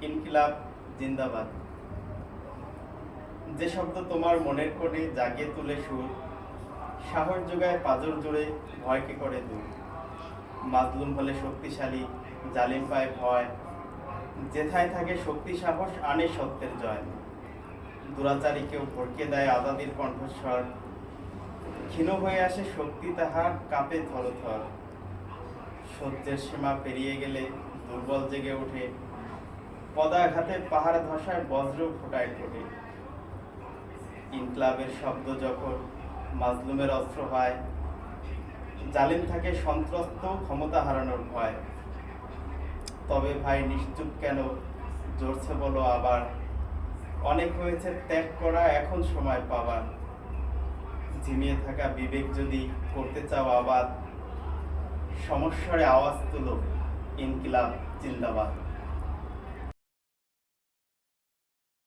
ইনকিলাব জিন্দাবাদ। যে শব্দ তোমার মনের কোণে জাগিয়ে তুলে সুর, সাহস যোগায় পাঁজর জুড়ে, ভয়কে করে দূর। মাজলুম হলে শক্তিশালী, জালিম পায় ভয়, যেথায় থাকে শক্তি সাহস আনে সত্যের জয়। দুরাচারীকেও ভড়কে দেয় আজাদির কণ্ঠস্বর, ক্ষীণ হয়ে আসে শক্তি তাহার কাঁপে থরথর। সহ্যের সীমা পেরিয়ে গেলে দুর্বল জেগে ওঠে, পদাঘাতে পাহাড় ধসায় বজ্র ফোটায় ঠোঁটে। ইনকিলাবের শব্দ যখন মাজলুমের অস্ত্র হয়, জালিম থাকে সন্ত্রস্ত ক্ষমতা হারানোর ভয়। তবে ভাই নিশ্চুপ কেন, জোরছে বলো আবার, অনেক হয়েছে ত্যাগ করা, এখন সময় পাবার। ঝিমিয়ে থাকা বিবেক যদি করতে চাও আবার, সমস্যারে আওয়াজ তুলো, ইনকিলাব জিন্দাবাদ।